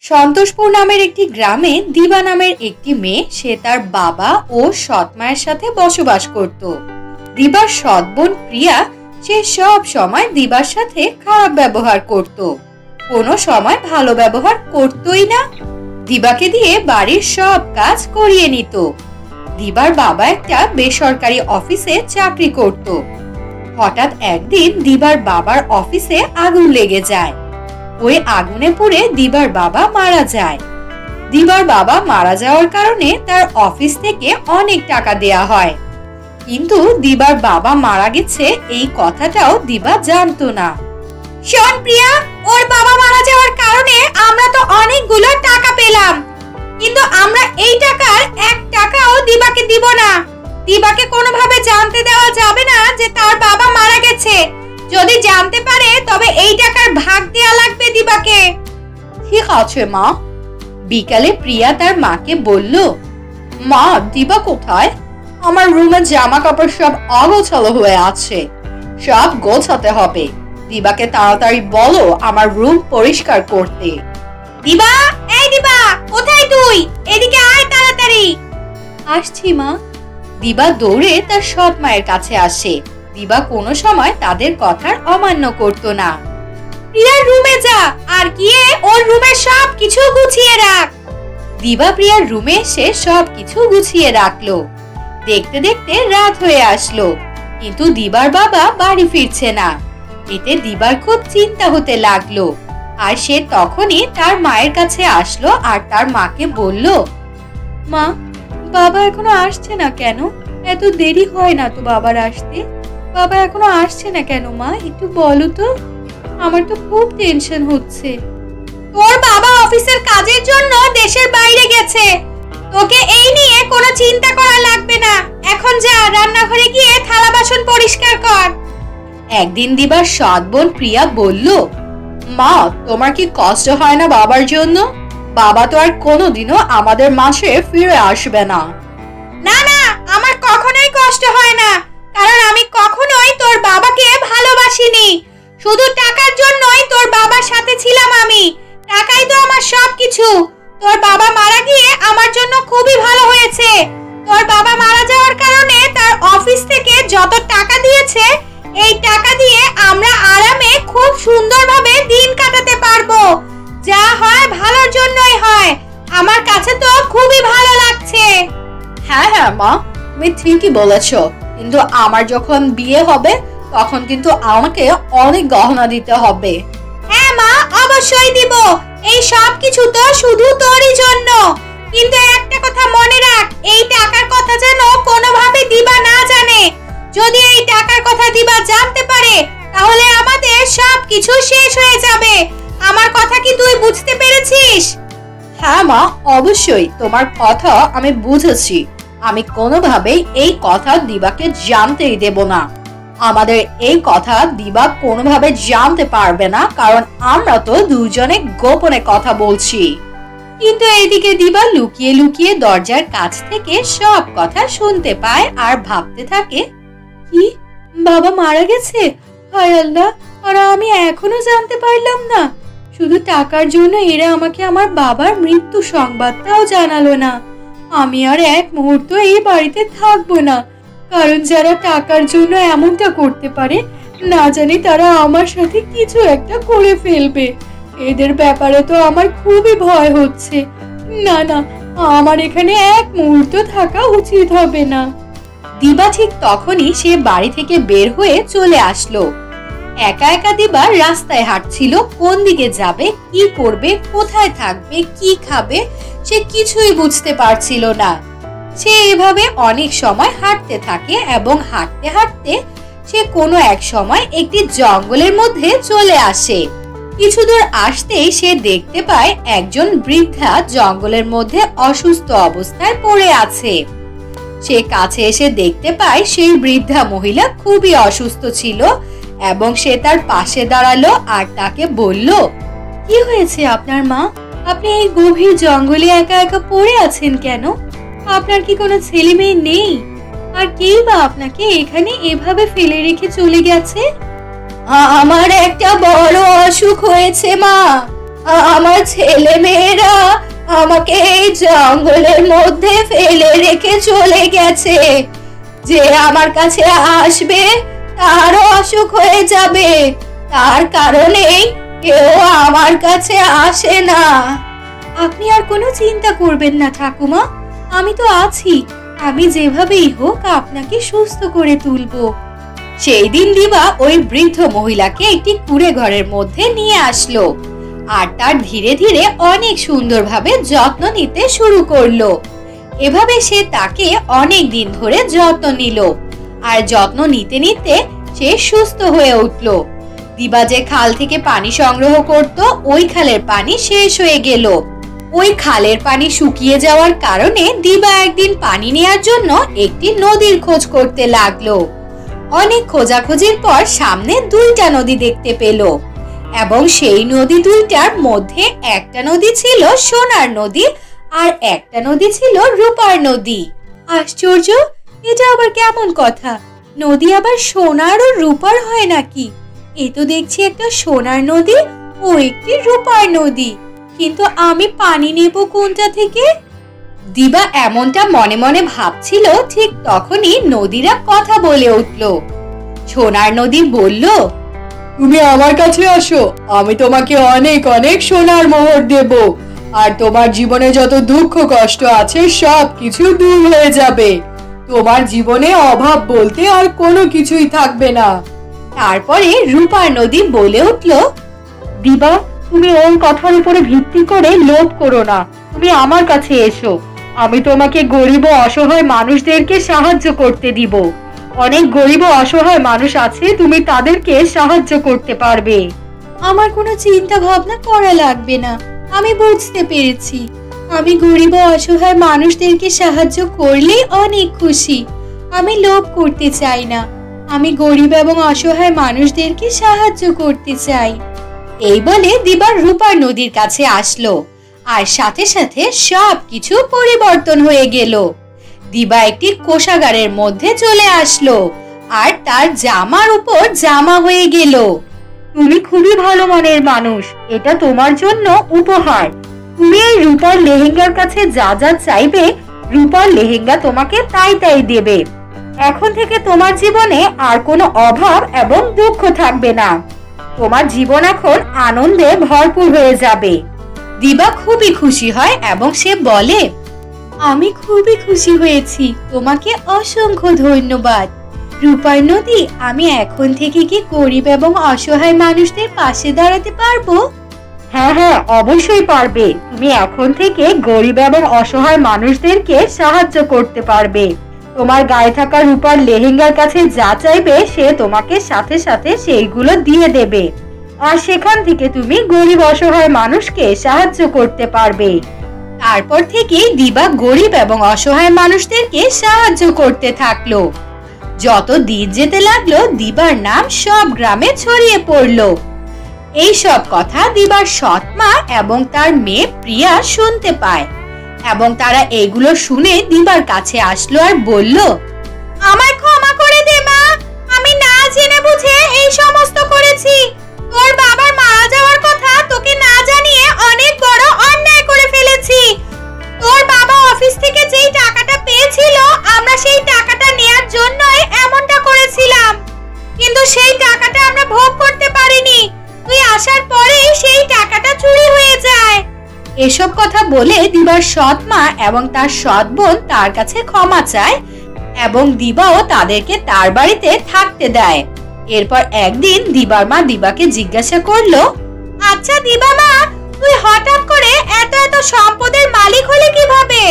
সন্তোষপুর নামের একটি গ্রামে দিবা নামের একটি মেয়ে সে তার বাবা ও সৎ মায়ের সাথে বসবাস করত। দিবার সৎ বোন প্রিয়া সে সব সময় দিবার সাথে খারাপ ব্যবহার করত, কোনো সময় ভালো ব্যবহার করতই না। দিবাকে দিয়ে বাড়ির সব কাজ করিয়ে নিত। দিবার বাবা একটা বেসরকারি অফিসে চাকরি করত। হঠাৎ একদিন দিবার বাবার অফিসে আগুন লেগে যায়। ওই আগুনে পুড়ে দিবার বাবা মারা যায়। দিবার বাবা মারা যাওয়ার কারণে তার অফিস থেকে অনেক টাকা দেয়া হয়, কিন্তু দিবার বাবা মারা গেছে এই কথাটাও দিবা জানতো না। শোন প্রিয়া, ওর বাবা মারা যাওয়ার কারণে আমরা তো অনেকগুলো টাকা পেলাম, কিন্তু আমরা এই টাকার 1 টাকাও দিবাকে দিব না। দিবাকে কোনোভাবে জানতে দেওয়া যাবে না যে তার বাবা মারা গেছে। যদি জানতে পারে তবে এই টাকার ভাগ দেয়া লাগবে দিবাকে। ঠিক আছে মা। বিকালে প্রিয়া তার মাকে বলল, মা দিবা কোথায়? আমার রুমের জামা কাপড় সব অগোছালো হয়ে আছে, সব গোছাতে হবে। দিবাকে তাড়াতাড়ি বলো আমার রুম পরিষ্কার করতে। দিবা, এই দিবা, কোথায় তুই? এদিকে আয় তাড়াতাড়ি। আসছি মা। দিবা দৌড়ে তার সৎ মায়ের কাছে আসে। দিবা কোনো সময় তাদের কথার অমান্য করত না। প্রিয়ার রুমে যা আর গিয়ে ওর রুমে সব কিছু গুছিয়ে রাখ। দিবা প্রিয়ার রুমে এসে সব কিছু গুছিয়ে রাখলো। দেখতে দেখতে রাত হয়ে আসলো, কিন্তু দিবার বাবা বাড়ি ফিরছে না। এতে দিবার খুব চিন্তা হতে লাগলো। আর সে তখনই তার মায়ের কাছে আসলো আর তার মাকে বলল, মা, বাবা এখনো আসছে না কেন? এত দেরি হয় না তো বাবার আসতে? বাবা এখনো আসছে না কেন মা? একটু বলো তো, আমার তো খুব টেনশন হচ্ছে। তোর বাবা অফিসের কাজের জন্য দেশের বাইরে গেছে, তোকে এই নিয়ে কোনো চিন্তা করা লাগবে না। এখন যা রান্নাঘরে গিয়ে থালা বাসন পরিষ্কার কর। একদিন দিবার সৎ বোন প্রিয়া বলল, মা, তোমার কি কষ্ট হয় না বাবার জন্য? বাবা তো আর কোনোদিনও আমাদের মাসে ফিরে আসবে না। না না, আমার কখনোই কষ্ট হয় না, কারণ আমি কখনোই তোর বাবাকে ভালোবাসিনি। শুধু টাকার জন্যই তোর বাবার সাথে ছিলাম আমি। টাকাই তো আমার সবকিছু। তোর বাবা মারা গিয়ে আমার জন্য খুবই ভালো হয়েছে। তোর বাবা মারা যাওয়ার কারণে তার অফিস থেকে যত টাকা দিয়েছে, এই টাকা দিয়ে আমরা আরামে খুব সুন্দরভাবে দিন কাটাতে পারবো। যা হয় ভালোর জন্যই হয়। আমার কাছে তো খুবই ভালো লাগছে। হ্যাঁ হ্যাঁ মা, তুমি ঠিকই বলেছো, কিন্তু আমার যখন বিয়ে হবে তখন কিন্তু আমাকে অনেক গহনা দিতে হবে। হ্যাঁ মা, অবশ্যই দিব। এই সব কিছু তো শুধু তোরই জন্য। কিন্তু একটা কথা মনে রাখ, এই টাকার কথা যেন কোনোভাবে দিবা না জানে। যদি এই টাকার কথা দিবা জানতে পারে তাহলে আমাদের সব কিছু শেষ হয়ে যাবে। আমার কথা কি তুই বুঝতে পেরেছিস? হ্যাঁ মা, অবশ্যই তোমার কথা আমি বুঝেছি। আমি কোনোভাবেই এই কথা দিবাকে জানতেই দেব না। আমাদের এই কথা দিবা কোনোভাবে জানতে পারবে না, কারণ আমরা তো দুজনে গোপনে কথা বলছি। কিন্তু এইদিকে দিবা লুকিয়ে লুকিয়ে দরজার কাছ থেকে সব কথা শুনতে পায় আর ভাবতে থাকে, কি, বাবা মারা গেছে? হায় আল্লাহ, আর আমি এখনো জানতে পারলাম না। শুধু টাকার জন্য এরা আমাকে আমার বাবার মৃত্যু সংবাদটাও জানালো না। আমি আর এক মুহূর্ত এই বাড়িতে থাকবো না, কারণ যারা টাকার জন্য এমনটা করতে পারে, না জানি তারা আমার সাথে কিছু একটা করে ফেলবে। এদের ব্যাপারে তো আমার খুবই ভয় হচ্ছে। না না, আমার এখানে এক মুহূর্ত থাকা উচিত হবে না। দিবা ঠিক তখনই সে বাড়ি থেকে বের হয়ে চলে আসলো। একা একা দিবা রাস্তায় হাঁটছিল। কোন দিকে যাবে, কি করবে, কোথায় থাকবে, কি খাবে, সে কিছুই বুঝতে পারছিল না। সে এভাবে অনেক সময় হাঁটতে থাকে এবং হাঁটতে হাঁটতে সে কোনো এক সময় একটি জঙ্গলের মধ্যে চলে আসে। কিছু দূর আসতেই সে দেখতে পায় একজন বৃদ্ধা জঙ্গলের মধ্যে অসুস্থ অবস্থায় পড়ে আছে। সে কাছে এসে দেখতে পায় সেই বৃদ্ধা মহিলা খুবই অসুস্থ ছিল এবং সে তার পাশে দাঁড়ালো আর তাকে বলল, কি হয়েছে আপনার মা? আপনি এই গভীর জঙ্গলে একা একা পড়ে আছেন কেন? আপনার কি কোনো ছেলে মেয়ে নেই? আর কেই বা আপনাকে এখানে এভাবে ফেলে রেখে চলে গেছে? আমার একটা বড় অসুখ হয়েছে মা। আমার ছেলে মেয়েরা আমাকে এই জঙ্গলের মধ্যে ফেলে রেখে চলে গেছে। যে আমার কাছে আসবে তারও অসুখ হয়ে যাবে, তার কারণেই কেউ আমার কাছে আসে না। আপনি আর কোনো চিন্তা করবেন না ঠাকুমা, আমি তো আছি। আমি যেভাবেই হোক আপনাকে সুস্থ করে তুলবো। সেই দিন দিবা ওই বৃদ্ধ মহিলাকে একটি কুঁড়ে ঘরের মধ্যে নিয়ে আসলো আর তার ধীরে ধীরে অনেক সুন্দরভাবে যত্ন নিতে শুরু করলো। এভাবে সে তাকে অনেক দিন ধরে যত্ন নিল আর যত্ন নিতে নিতে সে সুস্থ হয়ে উঠল। দিবা যে খাল থেকে পানি সংগ্রহ করত, ওই খালের পানি শেষ হয়ে গেল। ওই খালের পানি শুকিয়ে যাওয়ার কারণে দিবা একদিন পানি নেয়ার জন্য একটি নদীর খোঁজ করতে লাগলো। অনেক খোঁজাখুঁজির পর সামনে দুইটা নদী দেখতে পেল এবং সেই নদী দুইটার মধ্যে একটা নদী ছিল সোনার নদী আর একটা নদী ছিল রূপার নদী। আশ্চর্য, এটা আবার কেমন কথা? নদী আবার সোনার ও রূপার হয় নাকি? এ তো দেখছি একটা সোনার নদী ও একটি রূপার নদী, কিন্তু আমি পানি নেব কোনটা থেকে? দিবা এমনটা মনে মনে ভাবছিল, ঠিক তখনই নদীরা কথা বলে উঠল। সোনার নদী বলল, তুমি আমার কাছে আসো, আমি তোমাকে অনেক অনেক সোনার মোহর দেব আর তোমার জীবনে যত দুঃখ কষ্ট আছে সব কিছু দূর হয়ে যাবে। তোমার জীবনে অভাব বলতে আর কোনো কিছুই থাকবে না। তারপরে রূপার নদী বলে উঠল, দিবা, তুমি ওর কথার উপরে ভিত্তি করে লোভ করো না, তুমি আমার কাছে এসো। আমি তোমাকে গরিব ও অসহায় মানুষদেরকে সাহায্য করতে দিব। অনেক গরিব ও অসহায় মানুষ আছে, তুমি তাদেরকে সাহায্য করতে পারবে। আমার কোনো চিন্তা ভাবনা করা লাগবে না, আমি বুঝতে পেরেছি। আমি গরিব ও অসহায় মানুষদেরকে সাহায্য করলেই অনেক খুশি। আমি লোভ করতে চাই না, আমি গরিব এবং অসহায় মানুষদেরকে সাহায্য করতে চাই। এই বলে দিবা রূপার নদীর কাছে আসলো আর সাথে সাথে সবকিছু পরিবর্তন হয়ে গেল। দিবা একটি কোষাগারের মধ্যে চলে আসলো আর তার জামার উপর জামা হয়ে গেল। তুমি খুবই ভালো মনের মানুষ, এটা তোমার জন্য উপহার। তুমি এই রূপার লেহেঙ্গার কাছে যা যা চাইবে, রূপার লেহেঙ্গা তোমাকে তাই তাই দেবে। এখন থেকে তোমার জীবনে আর কোনো অভাব এবং দুঃখ থাকবে না। তোমার জীবন এখন আনন্দে ভরপুর হয়ে যাবে। দিবা খুবই খুশি হয় এবং সে বলে, আমি খুবই খুশি হয়েছি, তোমাকে অসংখ্য ধন্যবাদ। রূপার নদী, আমি এখন থেকে কি গরিব এবং অসহায় মানুষদের পাশে দাঁড়াতে পারবো? হ্যাঁ হ্যাঁ, অবশ্যই পারবে। তুমি এখন থেকে গরিব এবং অসহায় মানুষদেরকে সাহায্য করতে পারবে। তোমার গায়ে থাকা রূপার লেহেঙ্গার কাছে যা চাইবে সে তোমাকে সাথে সাথে সেইগুলো দিয়ে দেবে আর সেখান থেকে তুমি গরিব অসহায় মানুষকে সাহায্য করতে পারবে। তারপর থেকে দিবা গরিব এবং অসহায় মানুষদেরকে সাহায্য করতে থাকলো। যত দিন যেতে লাগলো, দিবার নাম সব গ্রামে ছড়িয়ে পড়লো। এই সব কথা দিবার সৎ মা এবং তার মেয়ে প্রিয়া শুনতে পায় এবং তারা এগুলো শুনে দিবার কাছে আসলো আর বলল, আমায় ক্ষমা করে দে মা, আমি না জেনে বুঝে এই সমস্ত করেছি। তোর বাবার মারা যাওয়ার কথা তোকে না জানিয়ে অনেক বড় অন্যায় করে ফেলেছি। তোর বাবা অফিস থেকে যেই টাকাটা পেয়েছিল, আমরা সেই টাকাটা নেয়ার জন্যই এমনটা করেছিলাম, কিন্তু সেই টাকাটা আমরা ভোগ করতে পারিনি। তুই আসার পরেই সেই টাকাটা চুরি হয়ে যায়। এসব কথা বলে দিবার সৎ মা এবং তার সৎ বোন তার কাছে ক্ষমা চায় এবং দিবাও তাদেরকে তার বাড়িতে থাকতে দেয়। এরপর একদিন দিবার মা দিবাকে জিজ্ঞাসা করলো, আচ্ছা দিবা মা, তুই হঠাৎ করে এত এত সম্পদের মালিক হলে কিভাবে?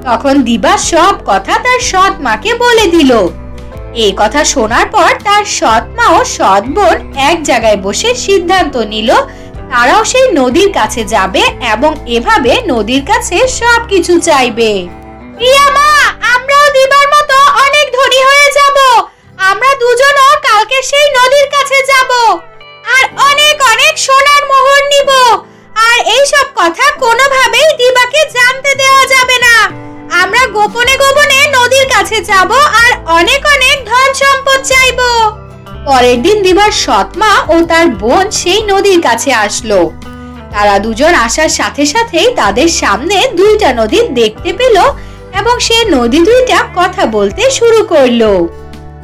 তখন দিবা সব কথা তার সৎ মাকে বলে দিল। এই কথা শোনার পর তার সৎ মা ও সৎ বোন এক জায়গায় বসে সিদ্ধান্ত নিল তারাও সেই নদীর কাছে যাবে এবং এভাবে নদীর কাছে সবকিছু চাইবে। প্রিয়া মা, আমরাও দিবার মতো অনেক ধনী হয়ে যাব। আমরা দুজনও কালকে সেই নদীর কাছে যাব আর অনেক অনেক সোনার মোহর নিব। আর এই সব কথা কোনোভাবেই দিবাকে জানতে দেওয়া যাবে না। আমরা গোপনে গোপনে নদীর কাছে যাব আর অনেক অনেক ধন সম্পদ চাইব। পরের দিন দিবার সৎ মা ও তার বোন সেই নদীর কাছে আসলো তারা দুজন আসার সাথে সাথেই তাদের সামনে দুইটা নদী দেখতে পেল এবং সে নদী দুইটা কথা বলতে শুরু করলো।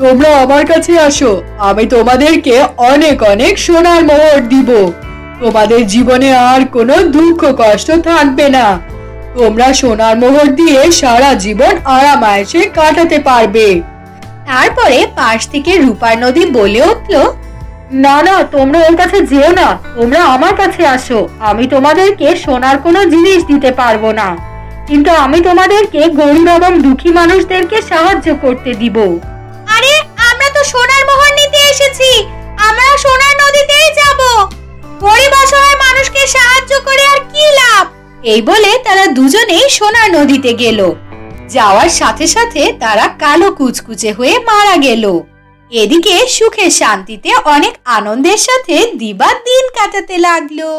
তোমরা আমার কাছে আসো, আমি তোমাদেরকে অনেক অনেক সোনার মোহর দিব। তোমাদের জীবনে আর কোনো দুঃখ কষ্ট থাকবে না। তোমরা সোনার মোহর দিয়ে সারা জীবন আরামায়েশে কাটাতে পারবে। তারপরে পাশ থেকে রূপার নদী বলে উঠল, না না, তোমরা ওর কাছে যেও না, তোমরা আমার কাছে আসো। আমি তোমাদেরকে সোনার কোনো জিনিস দিতে পারবো না, কিন্তু আমি তোমাদেরকে গরিব এবং দুঃখী মানুষদেরকে সাহায্য করতে দিব। আরে আমরা তো সোনার মোহর নিতে এসেছি, আমরা সোনার নদীতেই যাব। গরিব অসহায় মানুষকে সাহায্য করে আর কি লাভ? এই বলে তারা দুজনেই সোনার নদীতে গেল। যাওয়ার সাথে সাথে তারা কালো কুচকুচে হয়ে মারা গেল। এদিকে সুখে শান্তিতে অনেক আনন্দের সাথে দিবা দিন কাটাতে লাগলো।